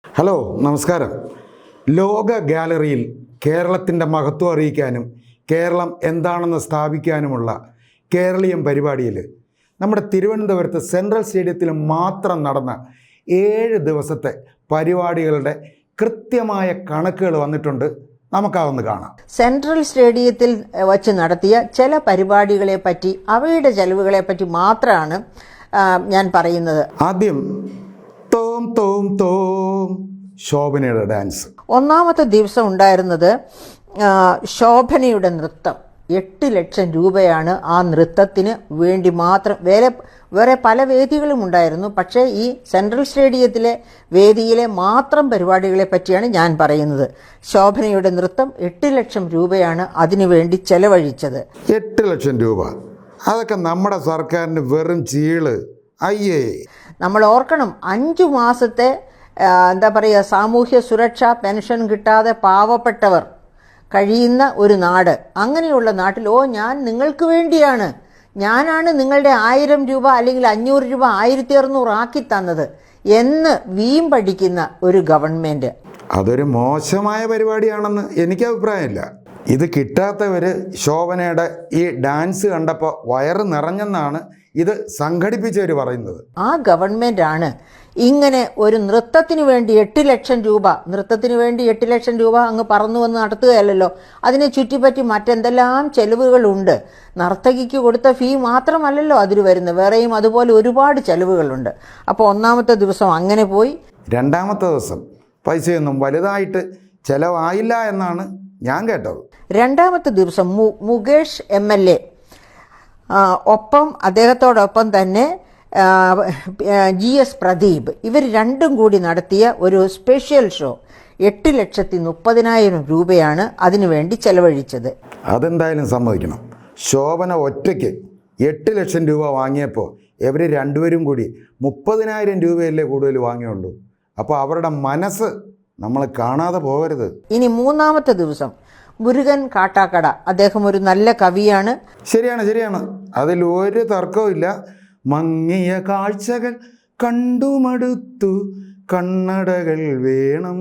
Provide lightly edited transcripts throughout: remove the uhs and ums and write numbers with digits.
Hello, നമസ്കാരം. ലോക ഗാലറിയിൽ കേരളത്തിൻ്റെ മഹത്വം അറിയിക്കാനും കേരളം എന്താണെന്ന് സ്ഥാപിക്കാനുമുള്ള കേരളീയം പരിപാടിയിൽ നമ്മുടെ തിരുവനന്തപുരത്ത് സെൻട്രൽ സ്റ്റേഡിയത്തിൽ മാത്രം നടന്ന 7 ദിവസത്തെ പരിപാടികളുടെ കൃത്യമായ കണക്കുകൾ വന്നിട്ടുണ്ട്. നമുക്കതൊന്ന് കാണാം. സെൻട്രൽ സ്റ്റേഡിയത്തിൽ വച്ച് നടത്തിയ ചില പരിപാടികളെ പറ്റി, അവയുടെ ചെലവുകളെ പറ്റി മാത്രമാണ് ഞാൻ പറയുന്നത്. ആദ്യം തോം തോം തോം ശോഭനയുടെ ഡാൻസ്. ഒന്നാമത്തെ ദിവസം ഉണ്ടായിരുന്നത് ശോഭനയുടെ നൃത്തം. 8 ലക്ഷം രൂപയാണ് ആ നൃത്തത്തിന് വേണ്ടി മാത്രം. വേറെ പല വേദികളും ഉണ്ടായിരുന്നു, പക്ഷേ ഈ സെൻട്രൽ സ്റ്റേഡിയത്തിലെ വേദിയിലെ മാത്രം പരിപാടികളെ പറ്റിയാണ് ഞാൻ പറയുന്നത്. ശോഭനയുടെ നൃത്തം 8 ലക്ഷം രൂപയാണ് അതിനുവേണ്ടി ചെലവഴിച്ചത്. 8 ലക്ഷം രൂപ, അതൊക്കെ നമ്മുടെ സർക്കാരിന് വെറും ചീള്. അയ്യേ, നമ്മൾ ഓർക്കണം, 5 മാസത്തെ സാമൂഹ്യ സുരക്ഷാ പെൻഷൻ കിട്ടാതെ പാവപ്പെട്ടവർ കഴിയുന്ന ഒരു നാട്. അങ്ങനെയുള്ള നാട്ടിൽ ഞാൻ നിങ്ങൾക്ക് വേണ്ടിയാണ്, ഞാനാണ് നിങ്ങളുടെ 1000 രൂപ അല്ലെങ്കിൽ 500 രൂപ 1600 ആക്കി തന്നത് എന്ന് വീമ്പടിക്കുന്ന ഒരു ഗവൺമെൻറ്. അതൊരു മോശമായ പരിപാടിയാണെന്ന് എനിക്ക് അഭിപ്രായമില്ല. ഇത് കിട്ടാത്തവർ ശോഭനയുടെ ഈ ഡാൻസ് കണ്ടപ്പോൾ വയറ് നിറഞ്ഞെന്നാണ് ഇത് സംഘടിപ്പിച്ചവർ പറയുന്നത്. ആ ഗവൺമെൻറ് ആണ് ഇങ്ങനെ ഒരു നൃത്തത്തിന് വേണ്ടി 8 ലക്ഷം രൂപ, നൃത്തത്തിന് വേണ്ടി 8 ലക്ഷം രൂപ അങ്ങ് പറന്നു വന്ന് നടത്തുകയല്ലോ. അതിനെ ചുറ്റിപ്പറ്റി മറ്റെന്തെല്ലാം ചെലവുകളുണ്ട്. നർത്തകിക്ക് കൊടുത്ത ഫീ മാത്രമല്ലല്ലോ അതിൽ വരുന്നത്, വേറെയും അതുപോലെ ഒരുപാട് ചെലവുകളുണ്ട്. അപ്പോൾ ഒന്നാമത്തെ ദിവസം അങ്ങനെ പോയി. രണ്ടാമത്തെ ദിവസം പൈസയൊന്നും വലുതായിട്ട് ചെലവായില്ല എന്നാണ് ഞാൻ കേട്ടത്. രണ്ടാമത്തെ ദിവസം മുകേഷ് MLA ഒപ്പം അദ്ദേഹത്തോടൊപ്പം തന്നെ GS പ്രദീപ്, ഇവർ രണ്ടും കൂടി നടത്തിയ ഒരു സ്പെഷ്യൽ ഷോ 8,30,000 രൂപയാണ് അതിനുവേണ്ടി ചെലവഴിച്ചത്. അതെന്തായാലും സമ്മതിക്കണം. ശോഭന ഒറ്റയ്ക്ക് 8 ലക്ഷം രൂപ വാങ്ങിയപ്പോൾ ഇവർ രണ്ടുപേരും കൂടി 30,000 രൂപയല്ലേ കൂടുതൽ വാങ്ങിയുള്ളൂ. അപ്പോൾ അവരുടെ മനസ്സ് നമ്മൾ കാണാതെ പോകരുത്. ഇനി മൂന്നാമത്തെ ദിവസം മുരുകൻ കാട്ടാക്കട, അദ്ദേഹം ഒരു നല്ല കവിയാണ്. ശരിയാണ്, അതിൽ ഒരു തർക്കവും ഇല്ല. മങ്ങിയ കാഴ്ചകൾ കണ്ടുമടുത്തു, കണ്ണടകൾ വേണം,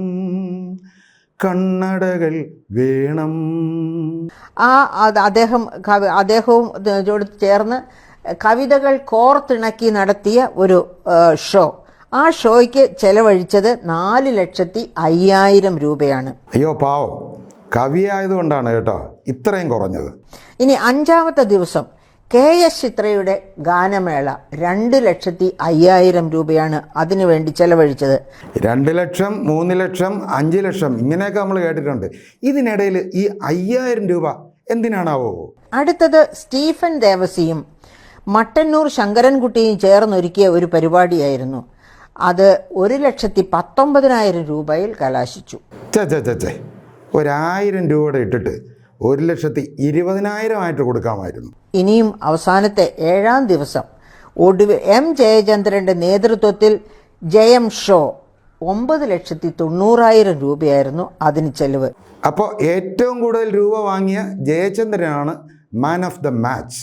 കണ്ണടകൾ വേണം. അദ്ദേഹവും ചേർന്ന് കവിതകൾ കോർത്തിണക്കി നടത്തിയ ഒരു ഷോ. ആ ഷോയ്ക്ക് ചെലവഴിച്ചത് 4,05,000 രൂപയാണ്. അയ്യോ പാവം, കവിയായതുകൊണ്ടാണ് കേട്ടോ ഇത്രയും കുറഞ്ഞത്. ഇനി അഞ്ചാമത്തെ ദിവസം KS ചിത്രയുടെ ഗാനമേള 2,05,000 രൂപയാണ് അതിനുവേണ്ടി ചെലവഴിച്ചത്. 2 ലക്ഷം, 3 ലക്ഷം, 5 ലക്ഷം ഇങ്ങനെയൊക്കെ നമ്മൾ കേട്ടിട്ടുണ്ട്. ഇതിനിടയിൽ ഈ 5,000 രൂപ എന്തിനാണാവോ? അടുത്തത് സ്റ്റീഫൻ ദേവസിയും മട്ടന്നൂർ ശങ്കരൻകുട്ടിയും ചേർന്നൊരുക്കിയ ഒരു പരിപാടിയായിരുന്നു. അത് 1,19,000 രൂപയിൽ കലാശിച്ചു. 1,000 രൂപയുടെ ഇട്ടിട്ട് 1,20,000 കൊടുക്കാമായിരുന്നു. ഇനിയും അവസാനത്തെ 7-ാം ദിവസം ഒടുവിൽ M ജയചന്ദ്രന്റെ നേതൃത്വത്തിൽ ജയം ഷോ 9,90,000 രൂപയായിരുന്നു അതിന് ചെലവ്. അപ്പോൾ ഏറ്റവും കൂടുതൽ രൂപ വാങ്ങിയ ജയചന്ദ്രനാണ് മാൻ ഓഫ് ദ മാച്ച്.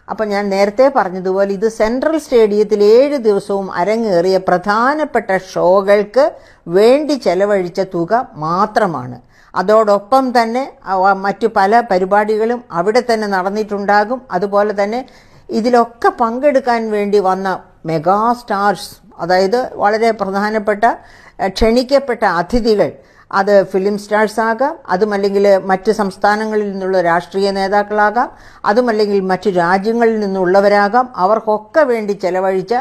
അപ്പം ഞാൻ നേരത്തെ പറഞ്ഞതുപോലെ ഇത് സെൻട്രൽ സ്റ്റേഡിയത്തിൽ 7 ദിവസവും അരങ്ങേറിയ പ്രധാനപ്പെട്ട ഷോകൾക്ക് വേണ്ടി ചെലവഴിച്ച തുക മാത്രമാണ്. അതോടൊപ്പം തന്നെ മറ്റു പല പരിപാടികളും അവിടെ തന്നെ നടന്നിട്ടുണ്ടാകും. അതുപോലെ തന്നെ ഇതിലൊക്കെ പങ്കെടുക്കാൻ വേണ്ടി വന്ന മെഗാ സ്റ്റാർസ്, അതായത് വളരെ പ്രധാനപ്പെട്ട ക്ഷണിക്കപ്പെട്ട അതിഥികൾ, അത് ഫിലിം സ്റ്റാർസ് ആകാം, അതുമല്ലെങ്കിൽ മറ്റ് സംസ്ഥാനങ്ങളിൽ നിന്നുള്ള രാഷ്ട്രീയ നേതാക്കളാകാം, അതുമല്ലെങ്കിൽ മറ്റു രാജ്യങ്ങളിൽ നിന്നുള്ളവരാകാം, അവർക്കൊക്കെ വേണ്ടി ചെലവഴിച്ച,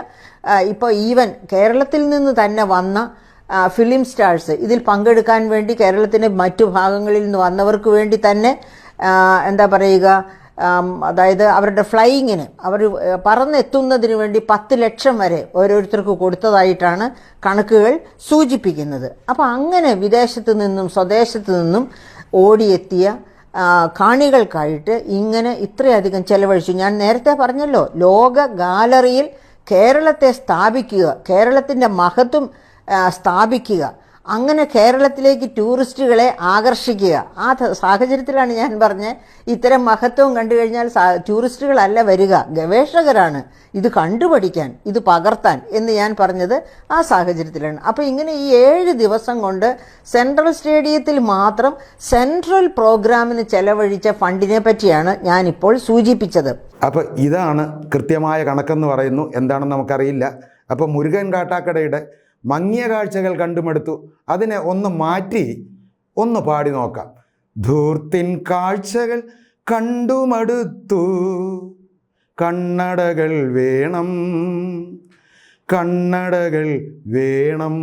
ഇപ്പോൾ ഈവൻ കേരളത്തിൽ നിന്ന് തന്നെ വന്ന ഫിലിം സ്റ്റാർസ് ഇതിൽ പങ്കെടുക്കാൻ വേണ്ടി കേരളത്തിൻ്റെ മറ്റു ഭാഗങ്ങളിൽ നിന്ന് വന്നവർക്ക് വേണ്ടി തന്നെ അതായത് അവരുടെ ഫ്ലൈയിങ്ങിന്, അവർ പറന്നെത്തുന്നതിന് വേണ്ടി 10 ലക്ഷം വരെ ഓരോരുത്തർക്ക് കൊടുത്തതായിട്ടാണ് കണക്കുകൾ സൂചിപ്പിക്കുന്നത്. അപ്പോൾ അങ്ങനെ വിദേശത്ത് നിന്നും സ്വദേശത്ത് നിന്നും ഓടിയെത്തിയ കാണികൾക്കായിട്ട് ഇങ്ങനെ ഇത്രയധികം ചെലവഴിച്ചു. ഞാൻ നേരത്തെ പറഞ്ഞല്ലോ, ലോക ഗാലറിയിൽ കേരളത്തെ സ്ഥാപിക്കുക, കേരളത്തിൻ്റെ മഹത്വം സ്ഥാപിക്കുക, അങ്ങനെ കേരളത്തിലേക്ക് ടൂറിസ്റ്റുകളെ ആകർഷിക്കുക. ആ സാഹചര്യത്തിലാണ് ഞാൻ പറഞ്ഞത്, ഇത്തരം മഹത്വം കണ്ടു കഴിഞ്ഞാൽ ടൂറിസ്റ്റുകളല്ല വരിക, ഗവേഷകരാണ് ഇത് കണ്ടുപഠിക്കാൻ, ഇത് പകർത്താൻ എന്ന് ഞാൻ പറഞ്ഞത് ആ സാഹചര്യത്തിലാണ്. അപ്പോൾ ഇങ്ങനെ ഈ 7 ദിവസം കൊണ്ട് സെൻട്രൽ സ്റ്റേഡിയത്തിൽ മാത്രം സെൻട്രൽ പ്രോഗ്രാമിന് ചെലവഴിച്ച ഫണ്ടിനെ പറ്റിയാണ് ഞാനിപ്പോൾ സൂചിപ്പിച്ചത്. അപ്പോൾ ഇതാണ് കൃത്യമായ കണക്കെന്ന് പറയുന്നു. എന്താണെന്ന് നമുക്കറിയില്ല. അപ്പോൾ മുരുകൻ കാട്ടാക്കടയുടെ മങ്ങിയ കാഴ്ചകൾ കണ്ടുമെടുത്തു. അതിനെ ഒന്ന് മാറ്റി ഒന്ന് പാടി നോക്കാം. ധൂർത്തിൻ കാഴ്ചകൾ കണ്ടുമടുത്തു, കണ്ണടകൾ വേണം, കണ്ണടകൾ വേണം.